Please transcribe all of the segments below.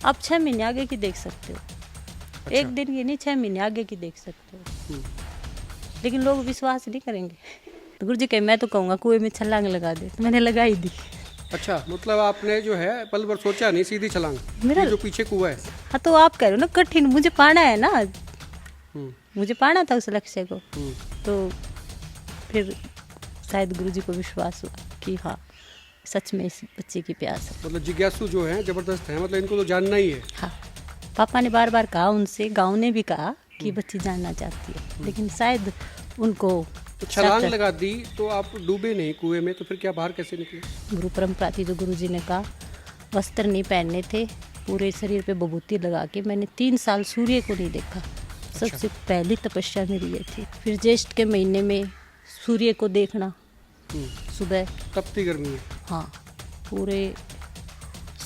आप 6 महीने आगे की देख सकते हो। अच्छा। एक दिन की नहीं, 6 महीने आगे की देख सकते हो। लेकिन लोग विश्वास नहीं करेंगे। तो गुरु जी कहे मैं तो कहूँगा कुएं में छलांग लगा दे, तो मैंने लगा ही दी। अच्छा, मतलब आपने जो है पल भर सोचा नहीं, सीधी छलांग। मेरा ये जो पीछे कुआ है। हाँ, तो आप कह रहे हो ना कठिन, मुझे पाना है ना, हम्म, मुझे पाना था उस लक्ष्य को। हम्म। तो फिर शायद गुरु जी को विश्वास हुआ कि हाँ सच में इस बच्चे की प्यास है। मतलब जिज्ञासु जो है जबरदस्त है, मतलब इनको तो जानना ही है। हाँ, पापा ने बार बार कहा उनसे, गाँव ने भी कहा कि बच्ची जानना चाहती है, लेकिन शायद उनको तो छलांग शायद लगा दी तो आप डूबे नहीं कुएं में, तो फिर क्या बाहर कैसे निकले? गुरु परंपरा थी, जो गुरु जी ने कहा। वस्त्र नहीं पहनने थे, पूरे शरीर पे विभूति लगा के मैंने 3 साल सूर्य को नहीं देखा। सबसे पहली तपस्या मेरी ये थी। फिर ज्येष्ठ के महीने में सूर्य को देखना सुबह, तपती गर्मी है। हाँ, पूरे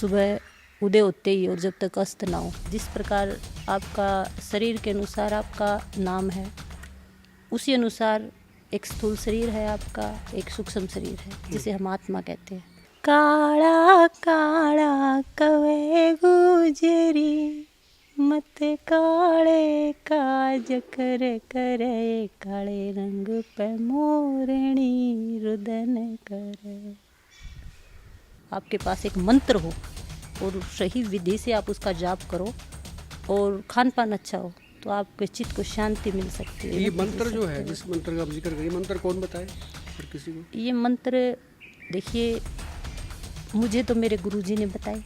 सुबह उदय होते ही और जब तक अस्त ना हो। जिस प्रकार आपका शरीर के अनुसार आपका नाम है, उसी अनुसार एक स्थूल शरीर है आपका, एक सूक्ष्म शरीर है जिसे हम आत्मा कहते हैं। काला काला कवे गुजरी, मत काले काज करे करे, काले रंग पे मोरनी रुदन करे। आपके पास एक मंत्र हो और सही विधि से आप उसका जाप करो और खान पान अच्छा हो, तो आपके चित्त को शांति मिल सकती है। ये मंत्र जो है, जिस मंत्र का आप जिक्र करिए, मंत्र कौन बताए हर किसी को? ये मंत्र देखिए, मुझे तो मेरे गुरुजी ने बताए,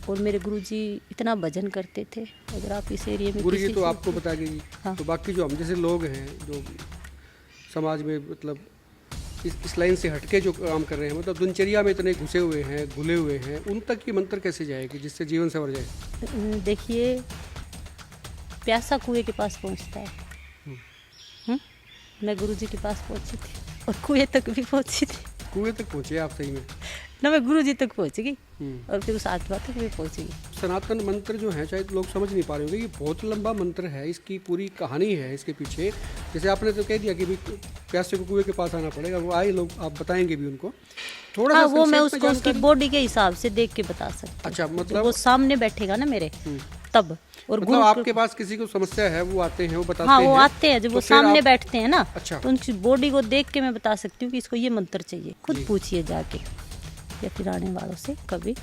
और मेरे गुरुजी इतना भजन करते थे। अगर आप इस एरिया में गुरु जी किसी तो से- आपको बता गई। हाँ। तो बाकी जो हम जैसे लोग हैं, जो समाज में मतलब इस लाइन से हटके जो काम कर रहे हैं, मतलब दिनचर्या में इतने घुसे हुए हैं, घुले हुए हैं, उन तक ये मंत्र कैसे जाएगी जिससे जीवन संवर जाए? देखिए, प्यासा कुएं के पास पहुंचता है। मैं गुरुजी के पास पहुंची थी और कुएं तक भी पहुंची थी कुएं तक पहुंचे आप सही में। ना, मैं गुरुजी तक पहुंच गई और फिर उस आत्मा तक भी पहुंच गई। सनातन मंत्र जो है, शायद लोग समझ नहीं पा रहे होंगे, ये बहुत लंबा मंत्र है, इसकी पूरी कहानी है इसके पीछे। जैसे आपने तो कह दिया कि भाई प्यासे को कुएं के पास आना पड़ेगा, वो आए लोग, आप बताएंगे भी उनको थोड़ा हाँ, सा वो मैं संक्षेप में उसको उसकी जानकारी? बॉडी के हिसाब से देख के बता सकती हूँ। अच्छा, जब मतलब वो सामने बैठेगा ना मेरे, तब। और मतलब गुरु आपके पास किसी को समस्या है, वो आते हैं, वो बताते हाँ, हैं। वो आते हैं, जब तो वो फिर सामने आप- बैठते हैं ना, अच्छा। तो उनकी बॉडी को देख के मैं बता सकती हूँ कि इसको ये मंत्र चाहिए। खुद जी। पूछिए जाके, या फिर आने वालों से कभी।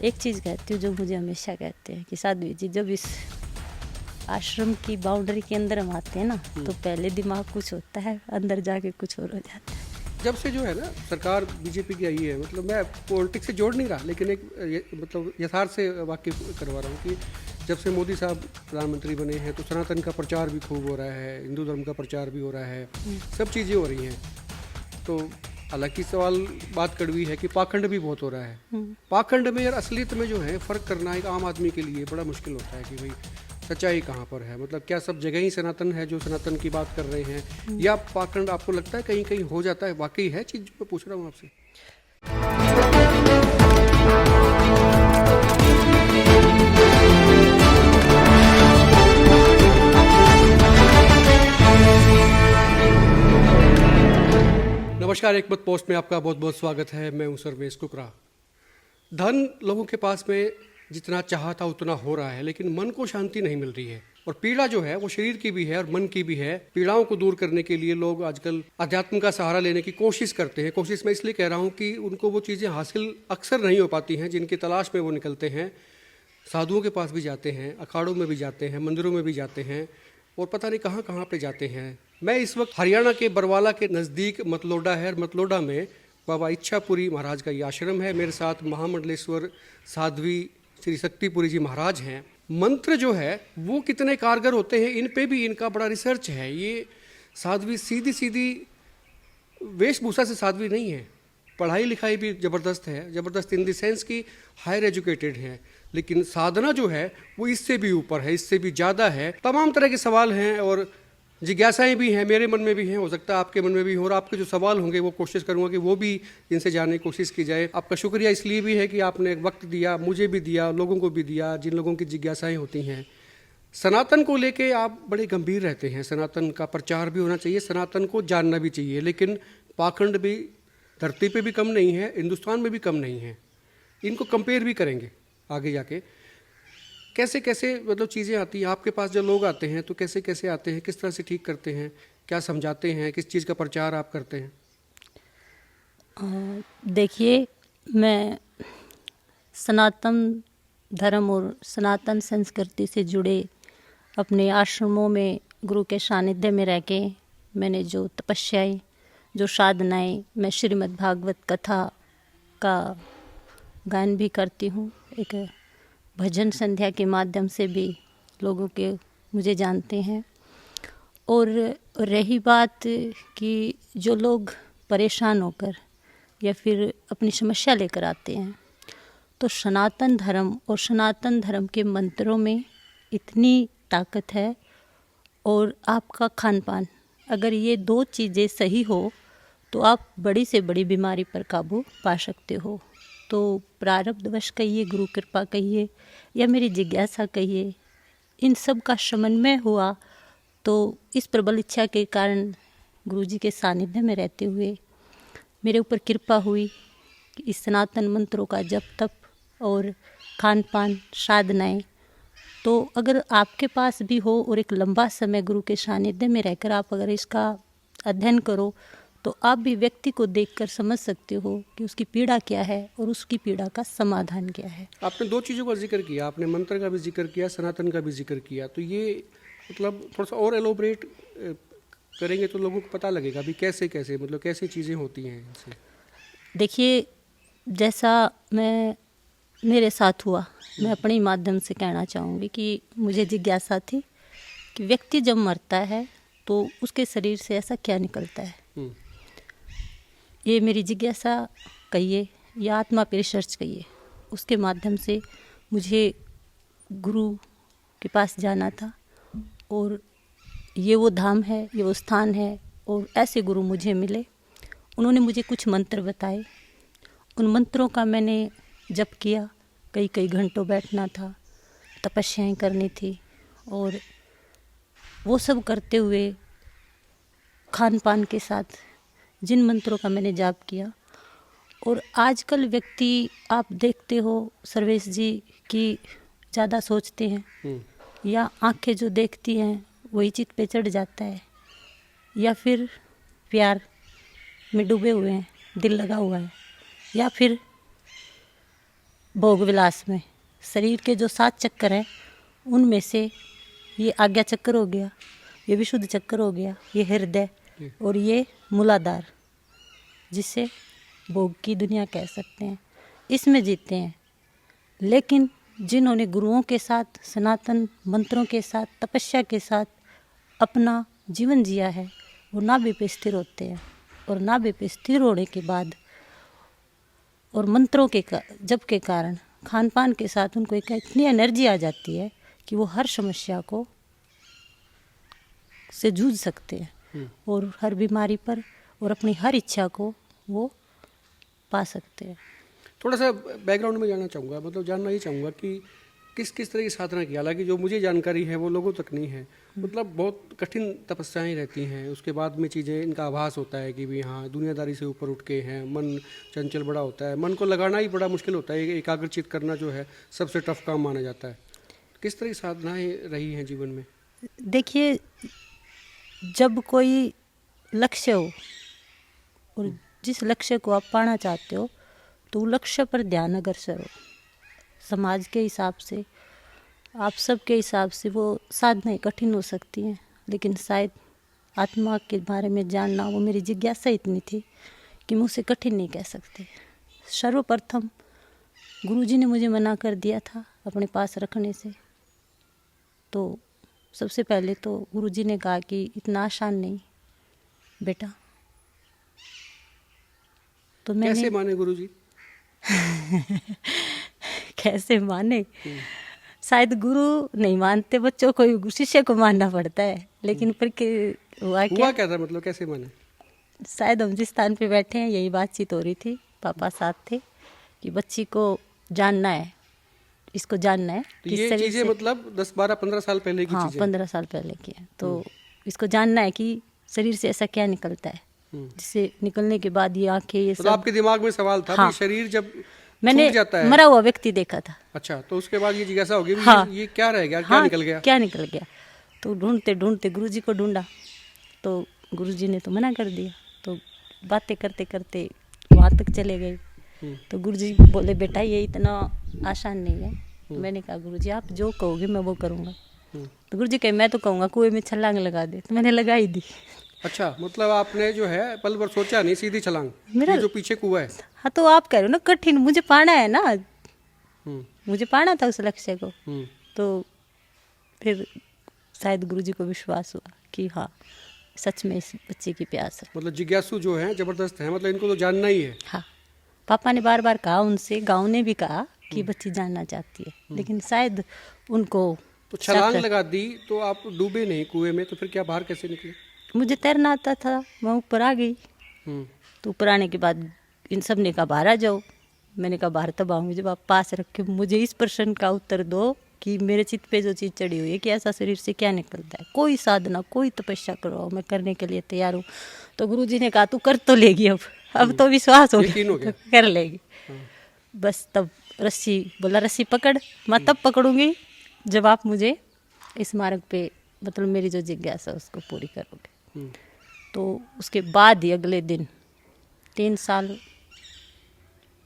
एक चीज़ कहती हूँ जो मुझे हमेशा कहते हैं कि साध्वी जी, जब इस आश्रम की बाउंड्री के अंदर हम आते हैं ना, तो पहले दिमाग कुछ होता है, अंदर जाके कुछ और हो जाता है। जब से जो है ना सरकार बीजेपी की आई है, मतलब मैं पॉलिटिक्स से जोड़ नहीं रहा, लेकिन एक मतलब यथार्थ से वाकिफ करवा रहा हूँ कि जब से मोदी साहब प्रधानमंत्री बने हैं, तो सनातन का प्रचार भी खूब हो रहा है, हिंदू धर्म का प्रचार भी हो रहा है, सब चीज़ें हो रही हैं। तो हालांकि सवाल बात कड़वी है कि पाखंड भी बहुत हो रहा है। पाखंड में और असलियत में जो है फ़र्क करना एक आम आदमी के लिए बड़ा मुश्किल होता है कि भाई सच्चाई कहाँ पर है। मतलब क्या सब जगह ही सनातन है जो सनातन की बात कर रहे हैं, या पाखंड आपको लगता है कहीं कहीं हो जाता है? वाकई है चीज़, मैं पूछ रहा हूँ आपसे। नमस्कार, एक मत पोस्ट में आपका बहुत बहुत स्वागत है। मैं हूं सर्वेश कुकरा। धन लोगों के पास में जितना चाहा था उतना हो रहा है, लेकिन मन को शांति नहीं मिल रही है। और पीड़ा जो है वो शरीर की भी है और मन की भी है। पीड़ाओं को दूर करने के लिए लोग आजकल अध्यात्म का सहारा लेने की कोशिश करते हैं। कोशिश मैं इसलिए कह रहा हूँ कि उनको वो चीज़ें हासिल अक्सर नहीं हो पाती हैं जिनकी तलाश में वो निकलते हैं। साधुओं के पास भी जाते हैं, अखाड़ों में भी जाते हैं, मंदिरों में भी जाते हैं, और पता नहीं कहाँ कहाँ पे जाते हैं। मैं इस वक्त हरियाणा के बरवाला के नज़दीक मतलोडा है। मतलोडा में बाबा इच्छापुरी महाराज का ये आश्रम है। मेरे साथ महामंडलेश्वर साध्वी श्री शक्तिपुरी जी महाराज हैं। मंत्र जो है वो कितने कारगर होते हैं, इन पे भी इनका बड़ा रिसर्च है। ये साध्वी सीधी सीधी वेशभूषा से साध्वी नहीं है, पढ़ाई लिखाई भी ज़बरदस्त है, ज़बरदस्त इन द सेंस की हायर एजुकेटेड है, लेकिन साधना जो है वो इससे भी ऊपर है, इससे भी ज़्यादा है। तमाम तरह के सवाल हैं और जिज्ञासाएं भी हैं, मेरे मन में भी हैं, हो सकता है आपके मन में भी हो। और आपके जो सवाल होंगे वो कोशिश करूंगा कि वो भी इनसे जानने की कोशिश की जाए। आपका शुक्रिया इसलिए भी है कि आपने वक्त दिया, मुझे भी दिया, लोगों को भी दिया, जिन लोगों की जिज्ञासाएं होती हैं। सनातन को लेके आप बड़े गंभीर रहते हैं। सनातन का प्रचार भी होना चाहिए, सनातन को जानना भी चाहिए, लेकिन पाखंड भी धरती पे भी कम नहीं है, हिंदुस्तान में भी कम नहीं है। इनको कंपेयर भी करेंगे आगे जाके। कैसे कैसे मतलब चीज़ें आती हैं आपके पास? जब लोग आते हैं तो कैसे कैसे आते हैं, किस तरह से ठीक करते हैं, क्या समझाते हैं, किस चीज़ का प्रचार आप करते हैं? देखिए, मैं सनातन धर्म और सनातन संस्कृति से जुड़े अपने आश्रमों में गुरु के सानिध्य में रह के मैंने जो तपस्याएं, जो साधनाएं, मैं श्रीमद् भागवत कथा का गायन भी करती हूँ। एक भजन संध्या के माध्यम से भी लोगों के मुझे जानते हैं। और रही बात कि जो लोग परेशान होकर या फिर अपनी समस्या लेकर आते हैं, तो सनातन धर्म और सनातन धर्म के मंत्रों में इतनी ताकत है। और आपका खान पान, अगर ये 2 चीज़ें सही हो तो आप बड़ी से बड़ी बीमारी पर काबू पा सकते हो। तो प्रारब्धवश कहिए, गुरु कृपा कहिए या मेरी जिज्ञासा कहिए, इन सब का समन्वय हुआ तो इस प्रबल इच्छा के कारण गुरुजी के सानिध्य में रहते हुए मेरे ऊपर कृपा हुई कि इस सनातन मंत्रों का जप तप और खान पान साधनाएं, तो अगर आपके पास भी हो और एक लंबा समय गुरु के सानिध्य में रहकर आप अगर इसका अध्ययन करो, तो आप भी व्यक्ति को देखकर समझ सकते हो कि उसकी पीड़ा क्या है और उसकी पीड़ा का समाधान क्या है। आपने 2 चीज़ों का जिक्र किया, आपने मंत्र का भी जिक्र किया, सनातन का भी जिक्र किया, तो ये मतलब थोड़ा सा और एलोबरेट करेंगे तो लोगों को पता लगेगा भी कैसे कैसे मतलब कैसे चीज़ें होती हैं इनसे। देखिए, जैसा मेरे साथ हुआ, मैं अपने ही माध्यम से कहना चाहूँगी कि मुझे जिज्ञासा थी कि व्यक्ति जब मरता है तो उसके शरीर से ऐसा क्या निकलता है। ये मेरी जिज्ञासा कहिए या आत्मा पे रिसर्च कहिए, उसके माध्यम से मुझे गुरु के पास जाना था। और ये वो धाम है, ये वो स्थान है, और ऐसे गुरु मुझे मिले। उन्होंने मुझे कुछ मंत्र बताए, उन मंत्रों का मैंने जप किया। कई कई घंटों बैठना था, तपस्याएं करनी थी, और वो सब करते हुए खान पान के साथ जिन मंत्रों का मैंने जाप किया। और आजकल व्यक्ति आप देखते हो सर्वेश जी कि ज़्यादा सोचते हैं, या आंखें जो देखती हैं वही चित पे चढ़ जाता है, या फिर प्यार में डूबे हुए हैं, दिल लगा हुआ है, या फिर भोग विलास में। शरीर के जो 7 चक्कर हैं उनमें से ये आज्ञा चक्कर हो गया, ये विशुद्ध चक्कर हो गया, ये हृदय, और ये मूलाधार, जिसे भोग की दुनिया कह सकते हैं, इसमें जीते हैं। लेकिन जिन्होंने गुरुओं के साथ, सनातन मंत्रों के साथ, तपस्या के साथ अपना जीवन जिया है, वो नाभि पे स्थिर होते हैं। और नाभि पे स्थिर होने के बाद और मंत्रों के जप के कारण खान पान के साथ उनको एक इतनी एनर्जी आ जाती है कि वो हर समस्या को से जूझ सकते हैं, और हर बीमारी पर और अपनी हर इच्छा को वो पा सकते हैं। थोड़ा सा बैकग्राउंड में जानना चाहूँगा, मतलब जानना ही चाहूँगा कि किस किस तरह की साधना की। हालांकि जो मुझे जानकारी है वो लोगों तक नहीं है, मतलब बहुत कठिन तपस्याएं रहती हैं, उसके बाद में चीज़ें, इनका आभास होता है कि भी हाँ दुनियादारी से ऊपर उठ के हैं, मन चंचल बड़ा होता है, मन को लगाना ही बड़ा मुश्किल होता है, एकाग्रचित करना जो है सबसे टफ काम माना जाता है। किस तरह की साधनाएँ रही हैं जीवन में? देखिए, जब कोई लक्ष्य हो और जिस लक्ष्य को आप पाना चाहते हो, तो लक्ष्य पर ध्यान अग्रसर हो, समाज के हिसाब से, आप सब के हिसाब से वो साधनाएं कठिन हो सकती हैं, लेकिन शायद आत्मा के बारे में जानना, वो मेरी जिज्ञासा इतनी थी कि मैं उसे कठिन नहीं कह सकते। सर्वप्रथम गुरुजी ने मुझे मना कर दिया था अपने पास रखने से। तो सबसे पहले तो गुरुजी ने कहा कि इतना आसान नहीं बेटा। तो मैंने कैसे माने गुरुजी? कैसे माने, शायद गुरु नहीं मानते बच्चों को, शिष्य को मानना पड़ता है। लेकिन फिर हुआ क्या था, मतलब कैसे माने? शायद हम जिस स्थान पे बैठे हैं यही बातचीत हो रही थी, पापा साथ थे, कि बच्ची को जानना है, इसको जानना है। तो ये चीजें मतलब 10, 12, 15 साल पहले की चीजें? 15 साल पहले की है। तो इसको जानना है कि शरीर से ऐसा क्या निकलता है, जिससे निकलने के बाद ये आंखें, ये सब। आपके दिमाग में सवाल था कि शरीर जब मैंने छूट जाता है। मरा हुआ व्यक्ति देखा था। अच्छा, तो उसके बाद ये जिज्ञासा होगी भी हाँ। ये क्या रह गया, क्या हाँ, निकल गया? क्या निकल गया। तो ढूंढते ढूंढते गुरुजी को ढूंढा, तो गुरुजी ने तो मना कर दिया। तो बातें करते करते वहाँ तक चले गए। तो गुरुजी बोले बेटा ये इतना आसान नहीं है। तो मैंने कहा गुरुजी आप जो कहोगे मैं वो करूँगा। तो गुरुजी कहे मैं तो कहूँगा कुएं में छलांग लगा दे। तो मैंने लगाई दी। अच्छा, मतलब आपने जो है पल भर सोचा नहीं, सीधी छलांग। मेरा- ये जो पीछे कुआं है। हाँ तो आप कह रहे हो ना कठिन, मुझे पाना है ना, हम्म, मुझे पाना था उस लक्ष्य को। हम्म, तो फिर शायद गुरुजी को विश्वास हुआ कि हाँ सच में इस बच्चे की प्यास है। मतलब जिज्ञासु जो है जबरदस्त है, मतलब इनको तो जानना ही है। हाँ, पापा ने बार बार कहा उनसे, गांव ने भी कहा कि बच्ची जानना चाहती है, लेकिन शायद उनको तो छलांग शक है। लगा दी तो आप डूबे नहीं कुएं में, तो फिर क्या बाहर कैसे निकले? मुझे तैरना आता था, मैं ऊपर आ गई। हम्म, तो ऊपर आने के बाद इन सब ने कहा बाहर आ जाओ। मैंने कहा बाहर तब आऊँगी जब आप पास रखे मुझे इस प्रश्न का उत्तर दो कि मेरे चित्त पे जो चीज़ चढ़ी हुई है कि ऐसा शरीर से क्या निकलता है। कोई साधना कोई तपस्या करो, मैं करने के लिए तैयार हूँ। तो गुरुजी ने कहा तू कर तो लेगी, अब तो विश्वास हो यकीन हो गया। कर लेगी। बस तब रस्सी बोला रस्सी पकड़, मैं तब पकड़ूंगी जब आप मुझे इस मार्ग पे मतलब मेरी जो जिज्ञासा उसको पूरी करोगे। हम्म, तो उसके बाद ही अगले दिन 3 साल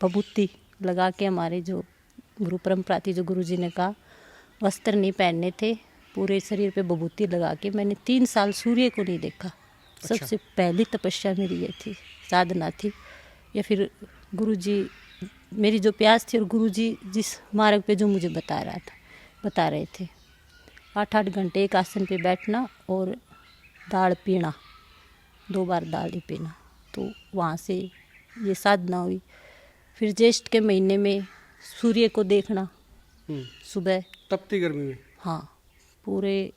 भभूति लगा के हमारे जो गुरु परंपरा थी, जो गुरुजी ने कहा वस्त्र नहीं पहनने थे, पूरे शरीर पे भभूति लगा के मैंने 3 साल सूर्य को नहीं देखा। अच्छा। सबसे पहली तपस्या मेरी ये थी, साधना थी, या फिर गुरुजी मेरी जो प्यास थी और गुरुजी जिस मार्ग पे जो मुझे बता रहे थे। 8-8 घंटे एक आसन पे बैठना और दाल पीना, 2 बार दाल ही पीना। तो वहाँ से ये साधना हुई। फिर ज्येष्ठ के महीने में सूर्य को देखना सुबह, तपती गर्मी में। हाँ पूरे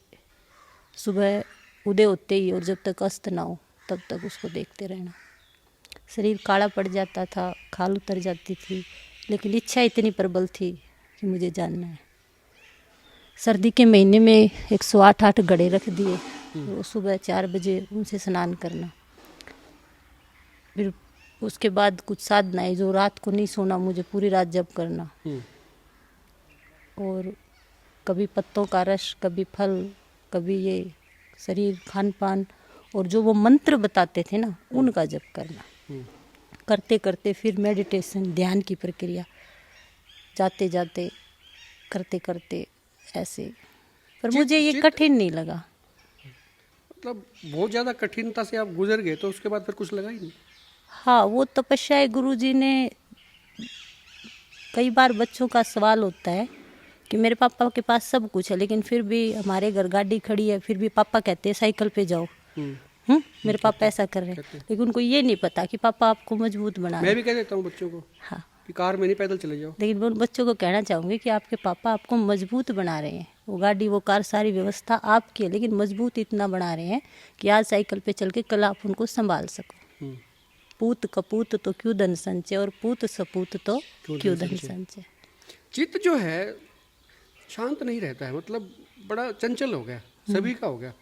सुबह उदय होते ही और जब तक अस्त ना हो तब तक उसको देखते रहना। शरीर काला पड़ जाता था, खाल उतर जाती थी, लेकिन इच्छा इतनी प्रबल थी कि मुझे जानना है। सर्दी के महीने में 108 घड़े रख दिए, वो सुबह 4 बजे उनसे स्नान करना। फिर उसके बाद कुछ साधनाएं जो रात को नहीं सोना, मुझे पूरी रात जप करना। और कभी पत्तों का रस, कभी फल, कभी ये शरीर खान पान, और जो वो मंत्र बताते थे ना उनका जप करना। करते करते फिर मेडिटेशन, ध्यान की प्रक्रिया, जाते जाते करते करते ऐसे। पर मुझे ये कठिन नहीं लगा। मतलब बहुत ज़्यादा कठिनता से आप गुजर गए तो उसके बाद फिर कुछ लगा ही नहीं? हाँ, वो तपस्या गुरुजी ने, कई बार बच्चों का सवाल होता है कि मेरे पापा के पास सब कुछ है लेकिन फिर भी हमारे घर गाड़ी खड़ी है, फिर भी पापा कहते हैं साइकिल पे जाओ। मेरे पापा ऐसा कर रहे हैं, लेकिन उनको ये नहीं पता कि पापा आपको मजबूत बना रहे मैं हैं। भी कह देता हूँ बच्चों को हाँ, कि कार में नहीं, पैदल चले जाओ। लेकिन मैं उन बच्चों को कहना चाहूँगी कि आपके पापा आपको मजबूत बना रहे हैं। वो गाड़ी, वो कार, सारी व्यवस्था आपकी है, लेकिन मजबूत इतना बना रहे हैं कि आज साइकिल पे चल के कल आप उनको संभाल सको। पूत कपूत तो क्यों धन संचय, और पूत सपूत तो क्यों धन संचय। चित्त जो है शांत नहीं रहता है, मतलब बड़ा चंचल हो गया, सभी का हो गया।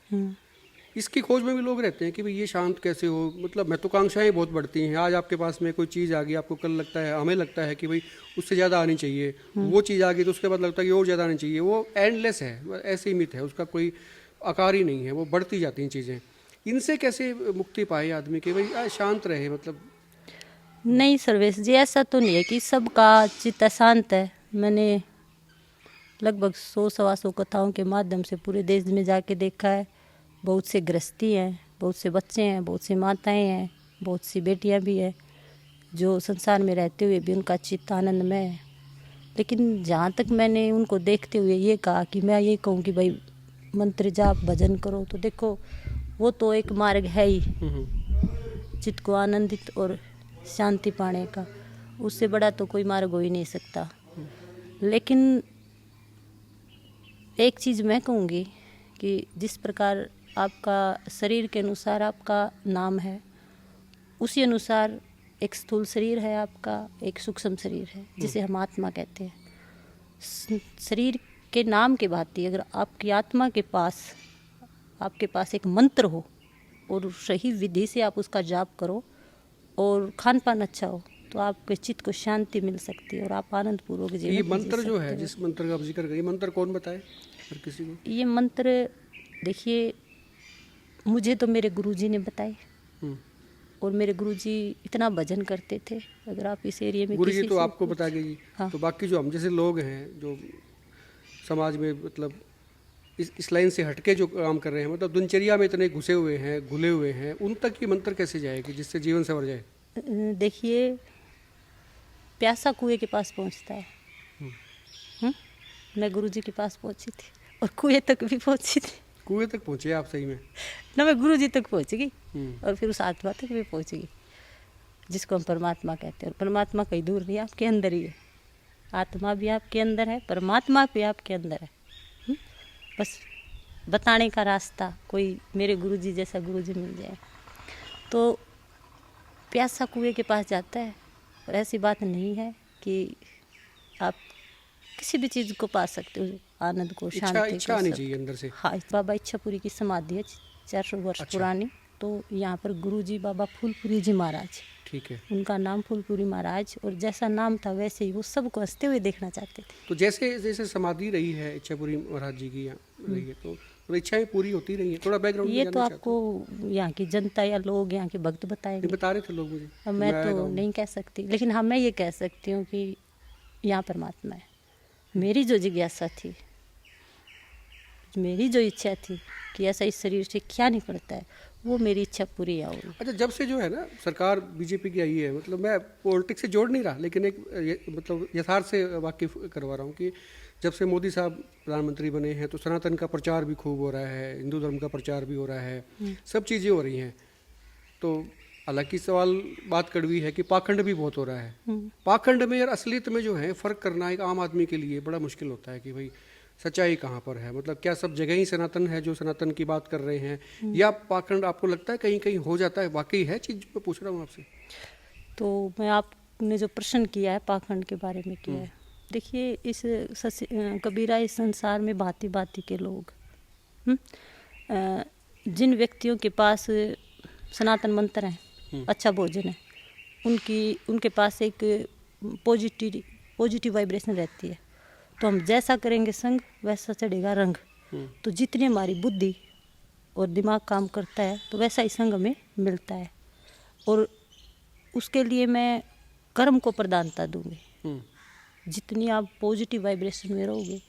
इसकी खोज में भी लोग रहते हैं कि भाई ये शांत कैसे हो, मतलब महत्वाकांक्षाएं बहुत बढ़ती हैं। आज आपके पास में कोई चीज़ आ गई, आपको कल लगता है, हमें लगता है कि भाई उससे ज़्यादा आनी चाहिए। वो चीज़ आ गई तो उसके बाद लगता है कि और ज़्यादा आनी चाहिए। वो एंडलेस है, ऐसे ही मित है, उसका कोई आकार ही नहीं है, वो बढ़ती जाती हैं चीज़ें। इनसे कैसे मुक्ति पाए आदमी कि भाई शांत रहे? मतलब नहीं सर्वेश जी, ऐसा तो नहीं है कि सबका चित्त अशांत है। मैंने लगभग 100-125 कथाओं के माध्यम से पूरे देश में जाके देखा है। बहुत से गृहस्थी हैं, बहुत से बच्चे हैं, बहुत सी माताएं हैं, बहुत सी बेटियां भी हैं जो संसार में रहते हुए भी उनका चित्त आनंदमय है। लेकिन जहाँ तक मैंने उनको देखते हुए ये कहा कि मैं ये कहूँ कि भाई मंत्र जाप भजन करो, तो देखो वो तो एक मार्ग है ही चित्त को आनंदित और शांति पाने का, उससे बड़ा तो कोई मार्ग हो ही नहीं सकता। लेकिन एक चीज़ मैं कहूँगी कि जिस प्रकार आपका शरीर के अनुसार आपका नाम है, उसी अनुसार एक स्थूल शरीर है आपका, एक सूक्ष्म शरीर है जिसे हम आत्मा कहते हैं। शरीर के नाम के भांति अगर आपकी आत्मा के पास आपके पास एक मंत्र हो और सही विधि से आप उसका जाप करो और खान पान अच्छा हो, तो आपके चित्त को शांति मिल सकती है और आप आनंद पूर्वक जीवन ये जी मंत्र जो है, सकते हो। जिस मंत्र का आप जिक्र करिए, मंत्र कौन बताए हर किसी को? ये मंत्र देखिए, मुझे तो मेरे गुरुजी ने बताए, हम्म। और मेरे गुरुजी इतना भजन करते थे। अगर आप इस एरिया में गुरु जी किसी तो से आपको बता गए जी। हाँ। तो बाकी जो हम जैसे लोग हैं, जो समाज में मतलब इस लाइन से हटके जो काम कर रहे हैं, मतलब दिनचर्या में इतने घुसे हुए हैं, घुले हुए हैं, उन तक ये मंत्र कैसे जाएगी जिससे जीवन संवर जाए? देखिए, प्यासा कुएं के पास पहुंचता है। मैं गुरुजी के पास पहुंची थी और कुएं तक भी पहुंची थी कुएं तक पहुंचे आप सही में? ना, मैं गुरुजी तक पहुंच गई हम्म। और फिर उस आत्मा तक भी पहुंच गई जिसको हम परमात्मा कहते हैं। और परमात्मा कहीं दूर नहीं, आपके अंदर ही है। आत्मा भी आपके अंदर है, परमात्मा भी आपके अंदर है। बस बताने का रास्ता कोई मेरे गुरुजी जैसा गुरुजी मिल जाए तो प्यासा कुएं के पास जाता है। और ऐसी बात नहीं है कि आप किसी भी चीज़ को पा सकते हो, आनंद को, शांति इच्छा को, आनी सब। चाहिए अंदर से। हाँ, बाबा इच्छापुरी की समाधि है 400 वर्ष अच्छा। पुरानी। तो यहाँ पर गुरुजी बाबा फूलपुरी जी महाराज, ठीक है। उनका नाम फूलपुरी महाराज, और जैसा नाम था वैसे ही वो सबको हंसते हुए देखना चाहते थे। तो जैसे जैसे समाधि रही है इच्छापुरी महाराज जी की यहाँ रही है, तो इच्छाएं पूरी होती रही हैं। थोड़ा बैकग्राउंड ये तो आपको यहाँ की जनता या लोग यहाँ के भक्त बताएंगे। बता रहे थे लोग मुझे। अब मैं आया तो गाँव में। नहीं कह सकती, लेकिन हाँ मैं ये कह सकती हूँ कि यहाँ परमात्मा है। मेरी जो जिज्ञासा थी, मेरी जो इच्छा थी कि ऐसा इस शरीर से क्या निकलता है, वो मेरी इच्छा पूरी हो गई। अच्छा, जब से जो है ना सरकार बीजेपी की आई है, मतलब मैं पॉलिटिक्स से जोड़ नहीं रहा, लेकिन मतलब यथार्थ से वाकिफ करवा रहा हूँ कि जब से मोदी साहब प्रधानमंत्री बने हैं तो सनातन का प्रचार भी खूब हो रहा है, हिंदू धर्म का प्रचार भी हो रहा है, सब चीज़ें हो रही हैं। तो हालांकि सवाल बात कड़वी है कि पाखंड भी बहुत हो रहा है। पाखंड में और असलियत में जो है फ़र्क करना एक आम आदमी के लिए बड़ा मुश्किल होता है कि भाई सच्चाई कहाँ पर है। मतलब क्या सब जगह ही सनातन है जो सनातन की बात कर रहे हैं, या पाखंड आपको लगता है कहीं कहीं हो जाता है? वाकई है चीज़, मैं पूछ रहा हूँ आपसे। तो मैं आपने जो प्रश्न किया है पाखंड के बारे में किया है, देखिए इस कबीरा इस संसार में भांति भांति के लोग, जिन व्यक्तियों के पास सनातन मंत्र है, अच्छा भोजन है, उनके पास एक पॉजिटिव वाइब्रेशन रहती है। तो हम जैसा करेंगे संग वैसा चढ़ेगा रंग। तो जितनी हमारी बुद्धि और दिमाग काम करता है तो वैसा ही संग हमें मिलता है। और उसके लिए मैं कर्म को प्रधानता दूंगी। जितनी आप पॉजिटिव वाइब्रेशन में रहोगे,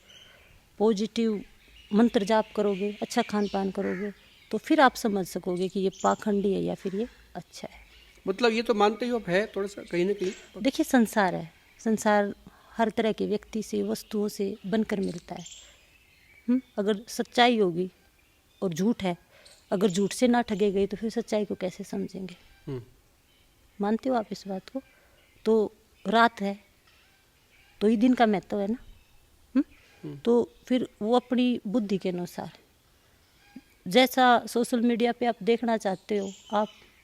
पॉजिटिव मंत्र जाप करोगे, अच्छा खान पान करोगे, तो फिर आप समझ सकोगे कि ये पाखंडी है या फिर ये अच्छा है। मतलब ये तो मानते ही आप है थोड़ा सा कहीं ना कहीं। देखिए संसार है, संसार हर तरह के व्यक्ति से, वस्तुओं से बनकर मिलता है। अगर सच्चाई होगी और झूठ है, अगर झूठ से ना ठगे गए तो फिर सच्चाई को कैसे समझेंगे? मानते हो आप इस बात को? तो रात है तो ही दिन का महत्व है ना। तो फिर वो अपनी बुद्धि के अनुसार, जैसा सोशल मीडिया पे आप देखना चाहते हो,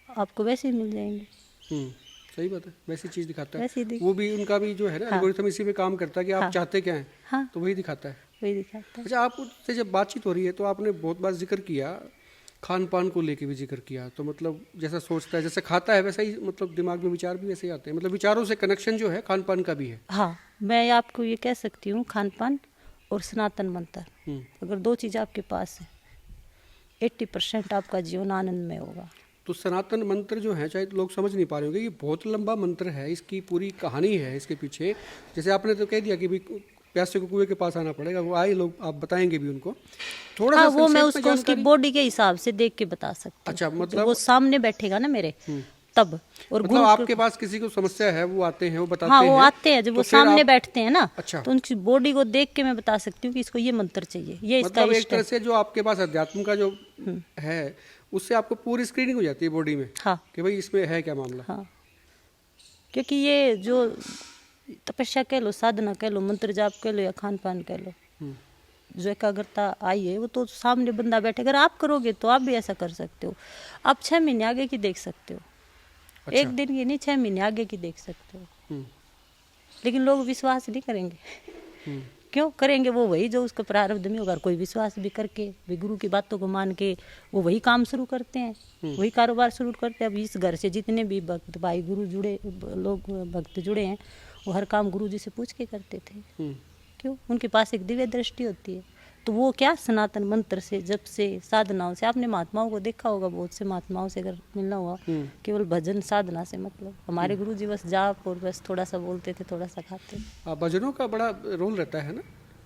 आपको वैसे ही मिल जाएंगे। सही बात है, वैसी चीज़ दिखाता है। वैसे वो भी उनका भी जो है ना एल्गोरिथम इसी पे काम करता है कि आप चाहते क्या हैं। हाँ, तो वही दिखाता है। वही दिखाता है। अच्छा, आपसे जब बातचीत हो रही है तो आपने बहुत बार जिक्र किया, खान पान को लेके भी जिक्र किया। तो मतलब जैसा सोचता है, जैसे खाता है वैसा ही मतलब दिमाग में विचार भी वैसे ही आते हैं। मतलब विचारों से कनेक्शन जो है खान पान का भी है। हाँ, मैं आपको ये कह सकती हूँ, खान पान और सनातन मंत्र, अगर दो चीज़ आपके पास है, 80% आपका जीवन आनंद में होगा। तो सनातन मंत्र जो है, शायद लोग समझ नहीं पा रहे होंगे, ये बहुत लंबा मंत्र है, इसकी पूरी कहानी है इसके पीछे। जैसे आपने तो कह दिया कि भाई प्यासे को कुएं के पास आना पड़ेगा, वो आए लोग, आप बताएंगे भी उनको थोड़ा सा। वो मैं उसको उसकी बॉडी के हिसाब से देख के बता सकती हूँ। अच्छा, मतलब वो सामने बैठेगा ना मेरे तब। और मतलब आपके पास किसी को समस्या है, वो आते हैं, वो बताते हाँ, हैं। वो आते हैं जब वो सामने बैठते हैं ना। अच्छा। तो उनकी बॉडी को देख के मैं बता सकती हूँ कि इसको ये मंत्र चाहिए, ये इसका मतलब एक तरह से जो आपके पास अध्यात्म का जो है, उससे आपको पूरी स्क्रीनिंग हो जाती है बॉडी में। हाँ, कि भाई इसमें है क्या मामला। हाँ, क्योंकि ये जो तपस्या कह लो, साधना कह लो, मंत्र जाप कह लो या खान पान कह लो, जो एकाग्रता आई है वो तो सामने बंदा बैठे। अगर आप करोगे तो आप भी ऐसा कर सकते हो। आप 6 महीने आगे की देख सकते हो। अच्छा। एक दिन की नहीं, 6 महीने आगे की देख सकते हो। लेकिन लोग विश्वास नहीं करेंगे। क्यों करेंगे वो वही जो उसका प्रारब्ध में होगा। कोई विश्वास भी करके भी गुरु की बातों को मान के वो वही काम शुरू करते हैं, वही कारोबार शुरू करते हैं। अब इस घर से जितने भी भक्त भाई गुरु जुड़े लोग भक्त जुड़े हैं वो हर काम गुरु जी से पूछ के करते थे। क्यों? उनके पास एक दिव्य दृष्टि होती है। तो वो क्या सनातन मंत्र से जप से साधनाओं से, आपने महात्माओं को देखा होगा, बहुत से महात्माओं से अगर मिलना हुआ, केवल भजन साधना से मतलब। हमारे गुरु जी बस जाप और बस थोड़ा सा बोलते थे, थोड़ा सा खाते थे। भजनों का बड़ा रोल रहता है ना।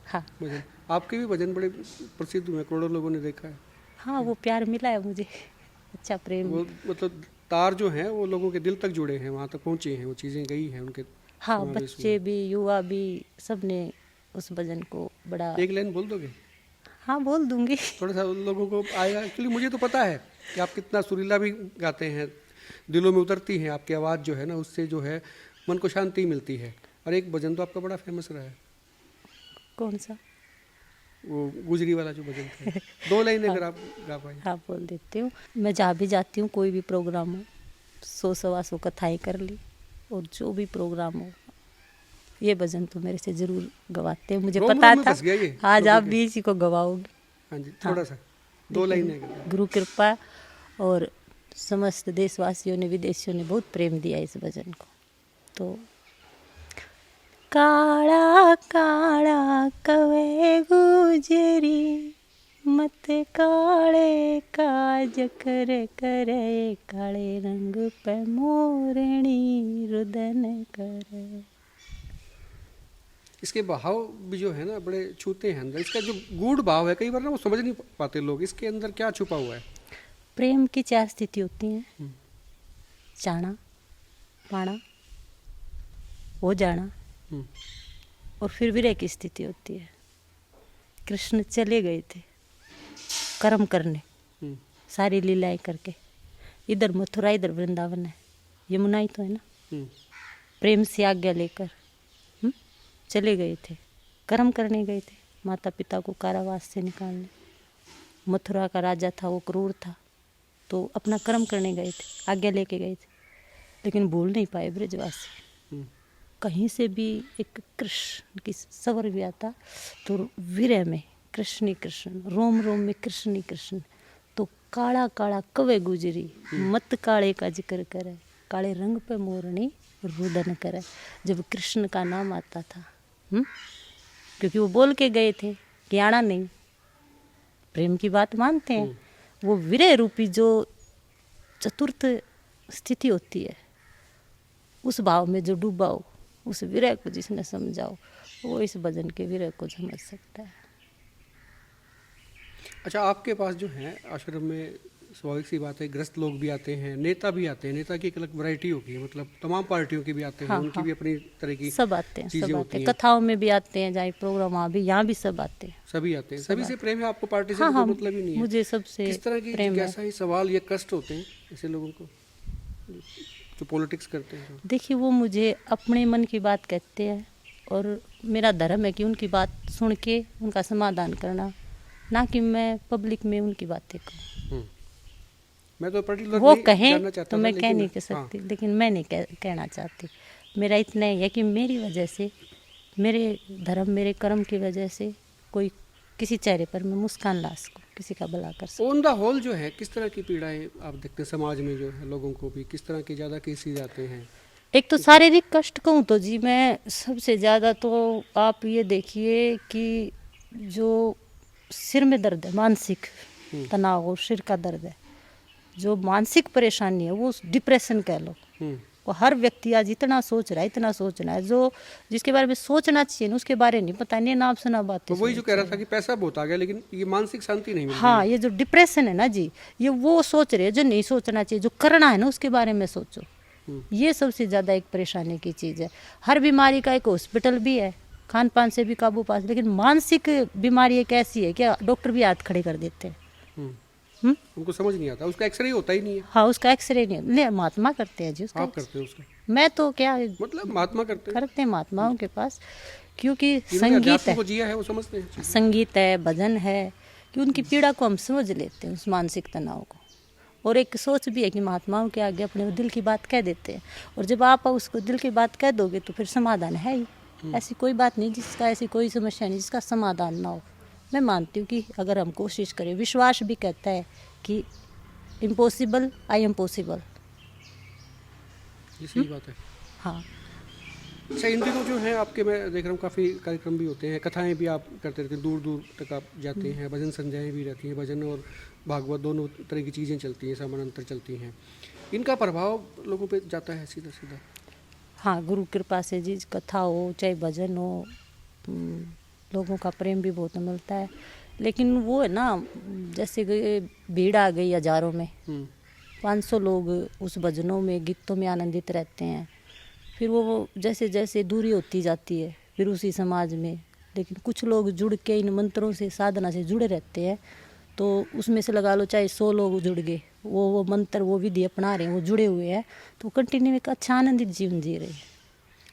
हाँ भजन, आपके भी भजन बड़े प्रसिद्ध हुए, करोड़ों लोगों ने देखा है। हाँ, वो प्यार मिला है मुझे, अच्छा प्रेम। वो मतलब तार जो हैं वो लोगों के दिल तक जुड़े हैं, वहाँ तक पहुँचे हैं, वो चीज़ें गई हैं उनके। हाँ, बच्चे भी युवा भी सब ने उस भजन को बड़ा। एक लाइन बोल दोगे? हाँ बोल दूंगी। थोड़ा सा उन लोगों को आएगा। एक्चुअली मुझे तो पता है कि आप कितना सुरीला भी गाते हैं, दिलों में उतरती है आपकी आवाज़ जो है ना, उससे जो है मन को शांति मिलती है। और एक भजन तो आपका बड़ा फेमस रहा है। कौन सा? वो गुजरी वाला जो भजन था। 2 लाइन अगर आप गा पाए। हाँ बोल देती हूँ। मैं जहाँ भी जाती हूँ, कोई भी प्रोग्राम हो, 100-125 कथाएँ कर ली, और जो भी प्रोग्राम हो ये भजन तो मेरे से जरूर गवाते हैं। मुझे पता था आज आप भी इसी को गवाओगे। हाँ जी, थोड़ा सा 2 लाइन है। गुरु कृपा और समस्त देशवासियों ने, विदेशियों ने बहुत प्रेम दिया इस भजन को। तो काला काला कवे गुजरी, मत काले काज कर करे, काले रंग पे मोरनी रुदन करे। इसके भाव भी जो है ना बड़े छूते हैं अंदर। इसका जो गूढ़ भाव है कई बार ना वो समझ नहीं पाते लोग, इसके अंदर क्या छुपा हुआ है। प्रेम की 4 स्थिति होती हैं, जाना, पाना, हो जाना, और फिर विरह की स्थिति होती है। कृष्ण चले गए थे कर्म करने, सारी लीलाएं करके। इधर मथुरा, इधर वृंदावन है, यमुना ही तो है ना। प्रेम से आज्ञा लेकर चले गए थे, कर्म करने गए थे, माता पिता को कारावास से निकालने। मथुरा का राजा था, वो क्रूर था, तो अपना कर्म करने गए थे, आज्ञा लेके गए थे, लेकिन भूल नहीं पाए ब्रजवासी। कहीं से भी एक कृष्ण की सवर भी आता तो विरह में कृष्ण ही कृष्ण, रोम रोम में कृष्ण ही कृष्ण। तो काला काला कवे गुजरी, मत काले का जिक्र करे, काले रंग पे मोरनी रुदन करे। जब कृष्ण का नाम आता था, क्योंकि वो बोल के गए थे कि आना नहीं, प्रेम की बात मानते हैं। वो विरह रूपी जो चतुर्थ स्थिति होती है, उस भाव में जो डूबा हो, उस विरह को जिसने समझाओ, वो इस भजन के विरह को समझ सकता है। अच्छा, आपके पास जो है आश्रम में स्वाभाविक सी बात है, ग्रस्त लोग भी आते हैं, नेता भी आते हैं। नेता की एक अलग वैरायटी होगी है, मतलब तमाम पार्टियों के भी आते हैं। हाँ, उनकी भी अपनी तरह की सब आते हैं, सब आते हैं। कथाओं में भी आते हैं, जहाँ प्रोग्राम वहाँ भी, यहाँ भी सब आते हैं। सभी आते हैं। सभी से प्रेम है आपको? पार्टी से कोई मतलब ही नहीं है? मुझे सबसे किस तरह की कैसा ही सवाल या कष्ट होते हैं ऐसे लोगों को जो पॉलिटिक्स करते हैं? देखिए, वो मुझे अपने मन की बात कहते हैं, और मेरा धर्म है कि उनकी बात सुन के उनका समाधान करना, ना कि मैं पब्लिक में उनकी बातें कहूँ। मैं तो पर्टिकुलर वो कहें तो मैं कह नहीं सकती, लेकिन मैं नहीं कहना चाहती। मेरा इतना ही है कि मेरी वजह से, मेरे धर्म, मेरे कर्म की वजह से कोई किसी चेहरे पर मैं मुस्कान ला सकूं, किसी का भला कर सकूं। ऑन द होल जो है किस तरह की पीड़ाएं आप देखते हैं समाज में? जो है लोगों को भी किस तरह के ज़्यादा केसेस आते हैं? एक तो शारीरिक कष्ट कहूँ तो जी, मैं सबसे ज़्यादा तो आप ये देखिए कि जो सिर में दर्द है, मानसिक तनाव हो, सिर का दर्द है, जो मानसिक परेशानी है, वो डिप्रेशन कह लो, वो हर व्यक्ति आज इतना सोच रहा है, इतना सोचना है, जो जिसके बारे में सोचना चाहिए ना उसके बारे नहीं पता, नहीं नाम सुना बातें। वही जो कह रहा था कि पैसा बहुत आ गया लेकिन ये मानसिक शांति नहीं मिल रही। हाँ, ये जो डिप्रेशन है ना जी, ये वो सोच रहे हैं जो नहीं सोचना चाहिए, जो करना है ना उसके बारे में सोचो। ये सबसे ज़्यादा एक परेशानी की चीज़ है। हर बीमारी का एक हॉस्पिटल भी है, खान पान से भी काबू पास, लेकिन मानसिक बीमारी एक ऐसी है कि डॉक्टर भी हाथ खड़े कर देते हैं। उनको समझ नहीं आता, उसका एक्सरे होता ही नहीं है। हाँ, उसका एक्सरे नहीं, महात्मा करते हैं जी उसका। आप करते हो उसका? मैं तो क्या, मतलब महात्मा करते हैं महात्माओं के पास, क्योंकि संगीत है, को जिया है, वो समझते हैं। संगीत है, भजन है, कि उनकी पीड़ा को हम समझ लेते हैं, उस मानसिक तनाव को। और एक सोच भी है कि महात्माओं के आगे अपने दिल की बात कह देते हैं, और जब आप उसको दिल की बात कह दोगे तो फिर समाधान है ही। ऐसी कोई बात नहीं जिसका, ऐसी कोई समस्या नहीं जिसका समाधान ना हो। मैं मानती हूँ कि अगर हम कोशिश करें, विश्वास भी कहता है कि इम्पॉसिबल आई एम पॉसिबल। ये सही बात है। हाँ, अच्छा, इन दिनों जो है आपके, मैं देख रहा हूँ काफ़ी कार्यक्रम भी होते हैं, कथाएं भी आप करते रहते हैं, दूर दूर तक आप जाते हैं, भजन संध्याएं भी रहती हैं, भजन और भागवत दोनों तरह की चीज़ें चलती हैं, समानांतर चलती हैं। इनका प्रभाव लोगों पे जाता है सीधा सीधा? हाँ, गुरु कृपा से जी, कथा हो चाहे भजन हो, लोगों का प्रेम भी बहुत मिलता है। लेकिन वो है ना, जैसे कि भीड़ आ गई हजारों में, 500 लोग उस भजनों में, गीतों में आनंदित रहते हैं। फिर वो जैसे जैसे दूरी होती जाती है फिर उसी समाज में, लेकिन कुछ लोग जुड़ के इन मंत्रों से, साधना से जुड़े रहते हैं। तो उसमें से लगा लो चाहे 100 लोग जुड़ गए, वो मंत्र, वो विधि अपना रहे हैं, वो जुड़े हुए हैं, तो कंटिन्यू एक अच्छा आनंदित जीवन जी रहे हैं।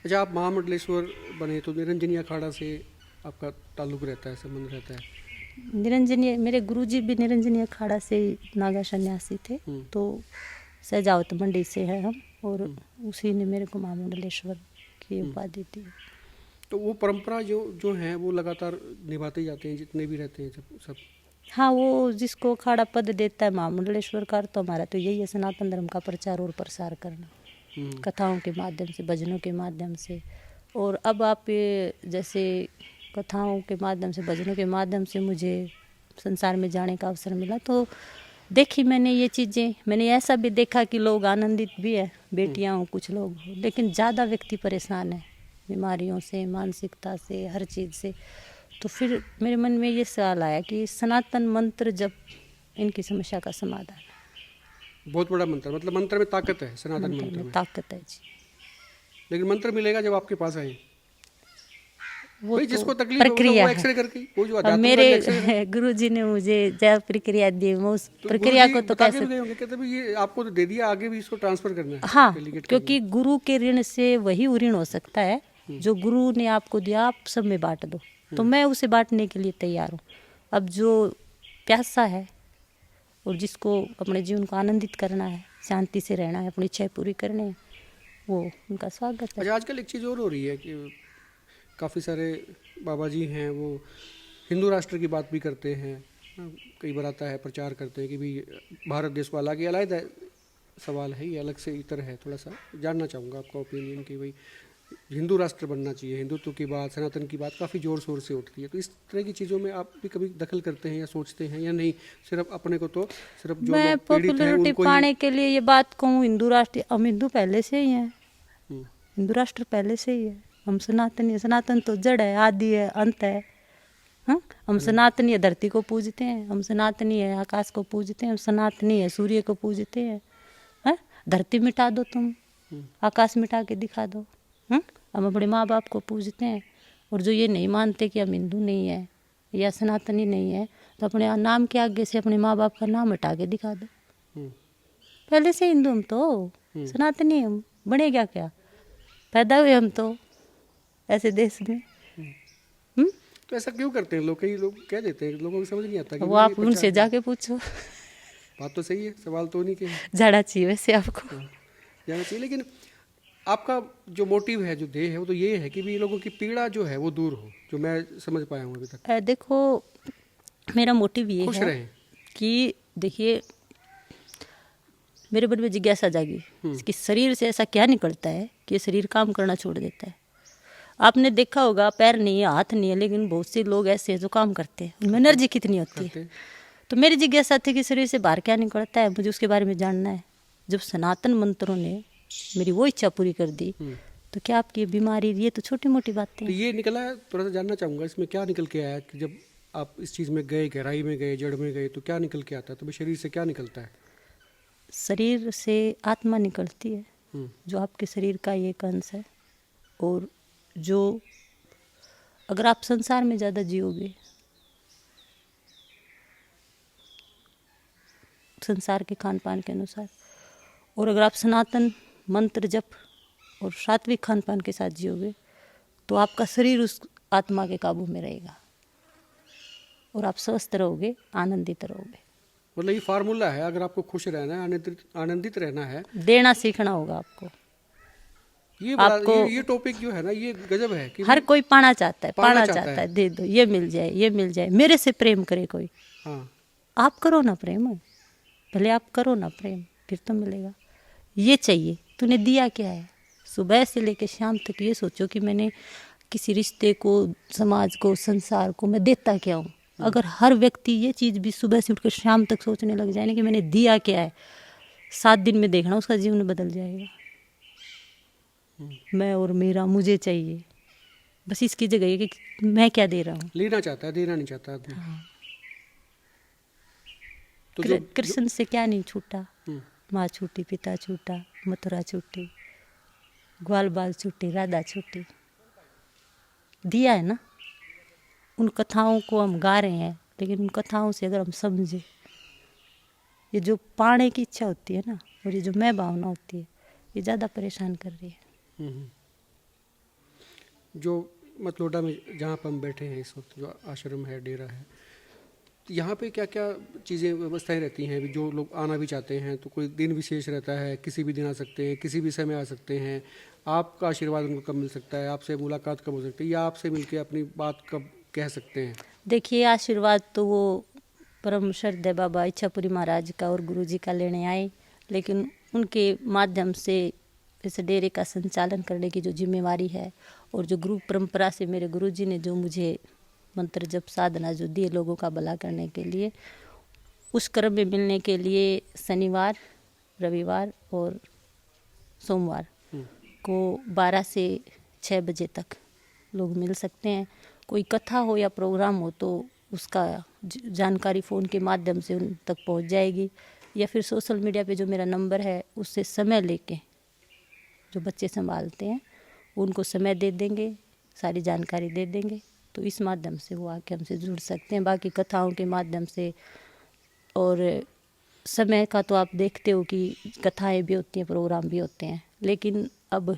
अच्छा, आप महामंडलेश्वर बने तो निरंजनी अखाड़ा से आपका ताल्लुक रहता है, संबंध रहता है? निरंजनी, मेरे गुरुजी भी निरंजनी अखाड़ा से नागा सन्यासी थे, तो सजावत मंडी से है हम, और उसी ने मेरे को महामंडलेश्वर की उपाधि दी। तो वो परंपरा जो जो है वो लगातार निभाते जाते हैं, जितने भी रहते हैं सब? हाँ, वो जिसको अखाड़ा पद देता है महामंडलेश्वर का, तो हमारा तो यही है, सनातन धर्म का प्रचार और प्रसार करना, कथाओं के माध्यम से, भजनों के माध्यम से। और अब आप जैसे कथाओं के माध्यम से, भजनों के माध्यम से मुझे संसार में जाने का अवसर मिला, तो देखी मैंने ये चीज़ें। मैंने ऐसा भी देखा कि लोग आनंदित भी है, बेटियां हों, कुछ लोग, लेकिन ज़्यादा व्यक्ति परेशान है बीमारियों से, मानसिकता से, हर चीज़ से। तो फिर मेरे मन में ये सवाल आया कि सनातन मंत्र जब इनकी समस्या का समाधान है। बहुत बड़ा मंत्र, मतलब मंत्र में ताकत है, सनातन मंत्र में ताकत है जी। लेकिन मंत्र मिलेगा जब आपके पास आए। वो भाई, तो जिसको तकलीफ प्रक्रिया वो है। एक्सरे करके, वो जो अब अध्यात्म मेरे वाली एक्सरे, गुरुजी ने मुझे जब प्रक्रिया दी, मैं उस तो प्रक्रिया गुरुजी को तो बता के कैसे, भी गए होंगे, कहते भाई ये आपको तो दे दिया, आगे भी इसको ट्रांसफर करना है, हाँ, डेलीगेट क्योंकि गुरु के ऋण से वही ऋण हो सकता है जो गुरु ने आपको दिया, आप सब में बांट दो, तो मैं उसे बांटने के लिए तैयार हूँ। अब जो प्यासा है और जिसको अपने जीवन को आनंदित करना है, शांति से रहना है, अपनी इच्छाएं पूरी करनी है, वो उनका स्वागत है। अच्छा, आजकल एक चीज़ और हो रही है कि काफ़ी सारे बाबा जी हैं, वो हिंदू राष्ट्र की बात भी करते हैं। कई बार आता है, प्रचार करते हैं कि भाई भारत देश को अलग, ये अलग सवाल है, ये अलग से इतर है। थोड़ा सा जानना चाहूँगा आपका ओपिनियन कि भाई हिंदू राष्ट्र बनना चाहिए, हिंदुत्व की बात, सनातन की बात काफ़ी ज़ोर शोर से उठती है, तो इस तरह की चीज़ों में आप भी कभी दखल करते हैं या सोचते हैं, या नहीं सिर्फ अपने को, तो सिर्फ जो मैं लोग पीड़ित हैं पॉपुलरिटी उनको पाने ही? के लिए ये बात कहूँ, हिंदू राष्ट्र, हम हिंदू पहले से ही हैं, हिंदू राष्ट्र पहले से ही है। हम सनातनी है, सनातन तो जड़ है, आदि है, अंत है। हाँ, हम सनातनी है, धरती को पूजते हैं, हम सनातनी है, आकाश को पूजते हैं, हम सनातनी है, सूर्य को पूजते हैं। हाँ, धरती मिटा दो तुम, आकाश मिटा के दिखा दो। हम अपने माँ बाप को पूजते हैं। और जो ये नहीं मानते कि हम हिंदू नहीं है या सनातनी नहीं है, तो अपने नाम के आगे से अपने माँ बाप का नाम हटा के दिखा दो। पहले से हिंदू हम तो, सनातनी हम बने क्या, पैदा हुए हम तो ऐसे देश में। तो ऐसा क्यों करते हैं लोग? कई लोग कह देते हैं, लोगों को समझ नहीं आता कि वो आप उनसे जाके पूछो। बात तो सही है, सवाल तो नहीं के जाना चाहिए वैसे आपको। जाना चाहिए, लेकिन आपका जो मोटिव है, जो ध्येय है, वो तो ये है कि भी लोगों की पीड़ा जो है वो दूर हो, जो मैं समझ पाया हूँ अभी तक। देखो, मेरा मोटिव ये खुश है रहें। कि देखिए, मेरे मन में जिज्ञासा जागी कि शरीर से ऐसा क्या निकलता है कि ये शरीर काम करना छोड़ देता है। आपने देखा होगा, पैर नहीं है, हाथ नहीं है, लेकिन बहुत से लोग ऐसे हैं जो काम करते हैं, उनमें एनर्जी कितनी होती है। तो मेरी जिज्ञासा थी कि शरीर से बाहर क्या निकलता है, मुझे उसके बारे में जानना है। जब सनातन मंत्रों ने मेरी वो इच्छा पूरी कर दी, तो क्या आपकी बीमारी, ये तो छोटी मोटी बातें तो हैं। ये निकला है, थोड़ा सा जानना चाहूँगा इसमें क्या निकल के आया कि जब आप इस चीज़ में गए, गहराई में गए, जड़ में गए, तो क्या निकल के आता है? तो भाई शरीर से क्या निकलता है? शरीर से आत्मा निकलती है, जो आपके शरीर का एक अंश है। और जो अगर आप संसार में ज़्यादा जियोगे, संसार के खान पान के अनुसार, और अगर आप सनातन मंत्र जप और सात्विक खान पान के साथ जियोगे, तो आपका शरीर उस आत्मा के काबू में रहेगा और आप स्वस्थ रहोगे, आनंदित रहोगे। मतलब ये फार्मूला है, अगर आपको खुश रहना है, आनंदित रहना है, देना सीखना होगा आपको। ये बड़ा आपको ये टॉपिक जो है ना, ये गजब है कि हर कोई पाना चाहता है, पाना पाना चाहता चाहता है। है, दे दो, ये मिल जाए, ये मिल जाए, मेरे से प्रेम करे कोई। हाँ, आप करो ना प्रेम, पहले आप करो ना प्रेम, फिर तो मिलेगा। ये चाहिए, तूने दिया क्या है? सुबह से लेकर शाम तक ये सोचो कि मैंने किसी रिश्ते को, समाज को, संसार को मैं देता क्या हूँ। अगर हर व्यक्ति ये चीज़ भी सुबह से उठकर शाम तक सोचने लग जाए ना कि मैंने दिया क्या है, 7 दिन में देखना उसका जीवन बदल जाएगा। मैं और मेरा, मुझे चाहिए, बस इसकी जगह ये कि मैं क्या दे रहा हूँ। लेना चाहता है, देना नहीं चाहता आदमी। तो जो कृष्ण से क्या नहीं छूटा, हम्म, माँ छूटी, पिता छूटा, मथुरा छूटी, ग्वाल बाल छूटी, राधा छूटी, दिया है ना। उन कथाओं को हम गा रहे हैं, लेकिन उन कथाओं से अगर हम समझे, ये जो पाने की इच्छा होती है ना, और ये जो मैं भावना होती है, ये ज़्यादा परेशान कर रही है। हम्म, जो मतलोडा में जहाँ पर हम बैठे हैं इस वक्त, जो आश्रम है, डेरा है, तो यहाँ पे क्या क्या चीज़ें, व्यवस्थाएं रहती हैं? जो लोग आना भी चाहते हैं तो कोई दिन विशेष रहता है, किसी भी दिन आ सकते हैं, किसी भी समय आ सकते हैं, आपका आशीर्वाद उनको कब मिल सकता है, आपसे मुलाकात कब हो सकती है, या आपसे मिलके अपनी बात कब कह सकते हैं? देखिए, आशीर्वाद तो वो परम श्रद्धेय बाबा इच्छापुरी महाराज का और गुरु जी का लेने आए, लेकिन उनके माध्यम से इस डेरे का संचालन करने की जो जिम्मेवारी है, और जो गुरु परंपरा से मेरे गुरु जी ने जो मुझे मंत्र जप साधना जो दिए लोगों का भला करने के लिए, उस क्रम में मिलने के लिए शनिवार, रविवार और सोमवार को 12 से 6 बजे तक लोग मिल सकते हैं। कोई कथा हो या प्रोग्राम हो तो उसका जानकारी फ़ोन के माध्यम से उन तक पहुंच जाएगी, या फिर सोशल मीडिया पे जो मेरा नंबर है उससे समय लेके जो बच्चे संभालते हैं उनको समय दे देंगे, सारी जानकारी दे देंगे, तो इस माध्यम से वो आके हमसे जुड़ सकते हैं। बाकी कथाओं के माध्यम से, और समय का तो आप देखते हो कि कथाएं भी होती हैं, प्रोग्राम भी होते हैं, लेकिन अब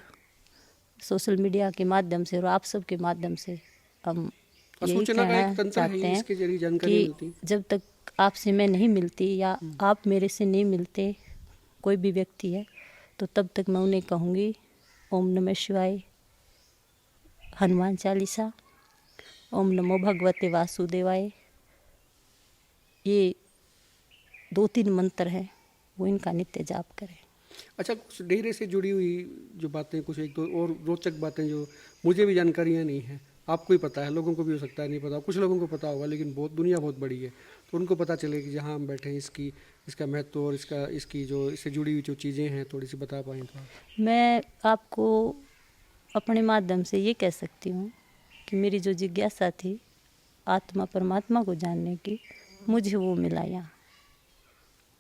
सोशल मीडिया के माध्यम से और आप सब के माध्यम से हम यही सूचना का एक कहना तंत्र है, चाहते हैं इसके जरिए जानकारी कि मिलती है। जब तक आपसे मैं नहीं मिलती या आप मेरे से नहीं मिलते, कोई भी व्यक्ति है, तो तब तक मैं उन्हें कहूँगी ओम नमः शिवाय, हनुमान चालीसा, ओम नमो भगवते वासुदेवाय, ये 2-3 मंत्र हैं, वो इनका नित्य जाप करें। अच्छा, कुछ डेरे से जुड़ी हुई जो बातें, कुछ एक दो और रोचक बातें जो मुझे भी जानकारियाँ नहीं है, आपको ही पता है, लोगों को भी हो सकता है नहीं पता, कुछ लोगों को पता होगा, लेकिन बहुत दुनिया बहुत बड़ी है, तो उनको पता चले कि जहाँ हम बैठे हैं इसका महत्व और इसकी जो इससे जुड़ी हुई जो चीज़ें हैं थोड़ी सी बता पाएँ तो आप। मैं आपको अपने माध्यम से ये कह सकती हूँ कि मेरी जो जिज्ञासा थी आत्मा परमात्मा को जानने की, मुझे वो मिला यहाँ,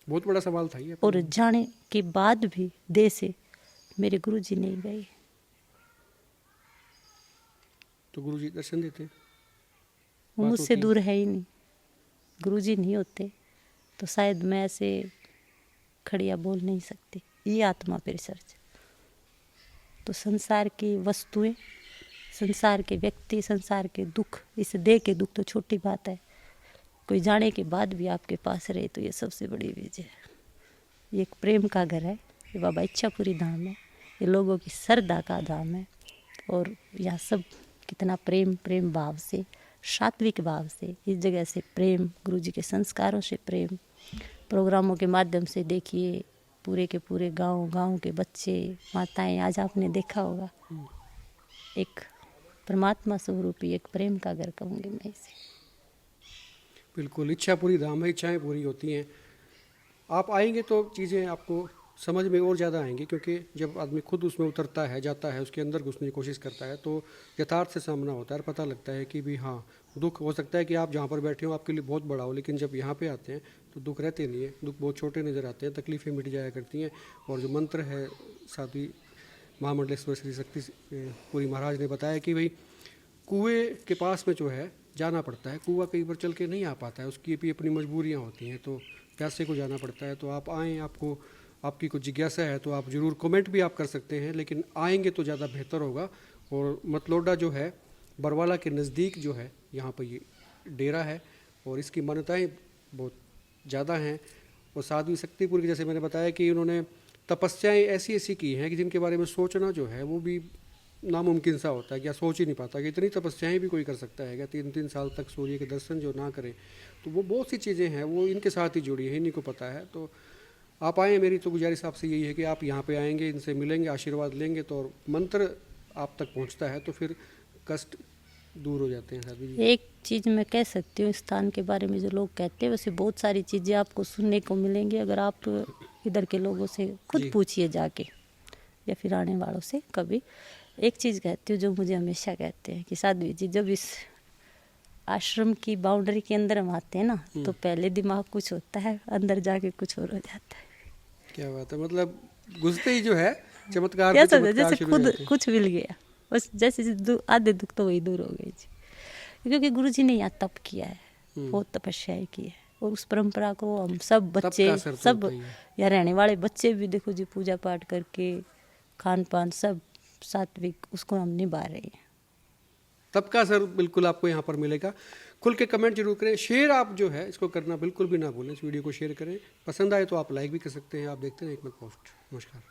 बहुत बड़ा सवाल था ये। और जाने के बाद भी देह से मेरे गुरु जी नहीं गए। तो गुरु जी दर्शन देते हैं? वो बात मुझसे होती है। दूर है ही नहीं। गुरु जी नहीं होते तो शायद मैं ऐसे खड़िया बोल नहीं सकती। ये आत्मा पे रिसर्च। तो संसार की वस्तुएं, संसार के व्यक्ति, संसार के दुख, इस देह के दुख तो छोटी बात है, कोई जाने के बाद भी आपके पास रहे तो ये सबसे बड़ी विजय है। ये एक प्रेम का घर है, ये बाबा इच्छापुरी धाम है, ये लोगों की श्रद्धा का धाम है, और यहाँ सब कितना प्रेम, प्रेम भाव से, सात्विक भाव से, इस जगह से प्रेम, गुरु जी के संस्कारों से प्रेम, प्रोग्रामों के माध्यम से देखिए पूरे के पूरे गांव के बच्चे, माताएं, आज आपने देखा होगा, एक परमात्मा स्वरूपी एक प्रेम का घर कहूँगी मैं इसे। बिल्कुल, इच्छा पूरी धाम है, इच्छाएं पूरी होती हैं। आप आएंगे तो चीज़ें आपको समझ में और ज़्यादा आएंगी, क्योंकि जब आदमी खुद उसमें उतरता है, जाता है, उसके अंदर घुसने की कोशिश करता है, तो यथार्थ से सामना होता है और पता लगता है कि भी हाँ, दुख हो सकता है कि आप जहाँ पर बैठे हो आपके लिए बहुत बड़ा हो, लेकिन जब यहाँ पे आते हैं तो दुख रहते नहीं है, दुख बहुत छोटे नज़र आते हैं, तकलीफ़ें मिट जाया करती हैं। और जो मंत्र है साध्वी महामंडलेश्वर श्री शक्ति पुरी महाराज ने बताया कि भाई कुएँ के पास में जो है जाना पड़ता है, कुआँ कई बार चल के नहीं आ पाता है, उसकी भी अपनी मजबूरियाँ होती हैं, तो प्यासे को जाना पड़ता है। तो आप आएँ, आपको आपकी कुछ जिज्ञासा है तो आप ज़रूर कमेंट भी आप कर सकते हैं, लेकिन आएंगे तो ज़्यादा बेहतर होगा। और मतलोडा जो है बरवाला के नज़दीक जो है, यहाँ पर ये डेरा है और इसकी मान्यताएँ बहुत ज़्यादा हैं। और साध्वी शक्तिपुर की, जैसे मैंने बताया कि उन्होंने तपस्याएं ऐसी ऐसी की हैं कि जिनके बारे में सोचना जो है वो भी नामुमकिन सा होता है, क्या सोच ही नहीं पाता कि इतनी तपस्याएं भी कोई कर सकता है क्या, 3-3 साल तक सूर्य के दर्शन जो ना करे। तो वो बहुत सी चीज़ें हैं वो इनके साथ ही जुड़ी हैं, इन्हीं को पता है। तो आप आएँ, मेरी तो गुजारिश आपसे यही है कि आप यहाँ पे आएंगे, इनसे मिलेंगे, आशीर्वाद लेंगे तो और मंत्र आप तक पहुँचता है तो फिर कष्ट दूर हो जाते हैं साथी जी। एक चीज़ मैं कह सकती हूँ, इस स्थान के बारे में जो लोग कहते हैं वैसे बहुत सारी चीज़ें आपको सुनने को मिलेंगी अगर आप इधर के लोगों से खुद जी। पूछिए जाके, या फिर आने वालों से कभी। एक चीज़ कहती हूँ जो मुझे हमेशा कहते हैं कि साध्वी जी, जब इस आश्रम की बाउंड्री के अंदर हम आते हैं ना, तो पहले दिमाग कुछ होता है, अंदर जाके कुछ और हो जाता है। क्या बात है, मतलब घुसते ही जो है चमत्कार पे कैसा था, चमत्कार जैसे शुरू हो खुद जाते हैं। कुछ मिल गया, बस जैसे आधे दुख तो वही दूर हो गए जी। क्योंकि गुरु जी ने यहाँ तप किया है, बहुत तपस्याएं की है, और उस परंपरा को हम सब तप बच्चे, का असर तो सब होता ही है। यहाँ रहने वाले बच्चे भी देखो जी, पूजा पाठ करके खान पान सब सात्विक उसको हम निभा रहे हैं। तब का असर बिल्कुल आपको यहाँ पर मिलेगा। खुल के कमेंट जरूर करें, शेयर आप जो है इसको करना बिल्कुल भी ना भूलें, इस वीडियो को शेयर करें। पसंद आए तो आप लाइक भी कर सकते हैं। आप देखते हैं एक मत पोस्ट। नमस्कार।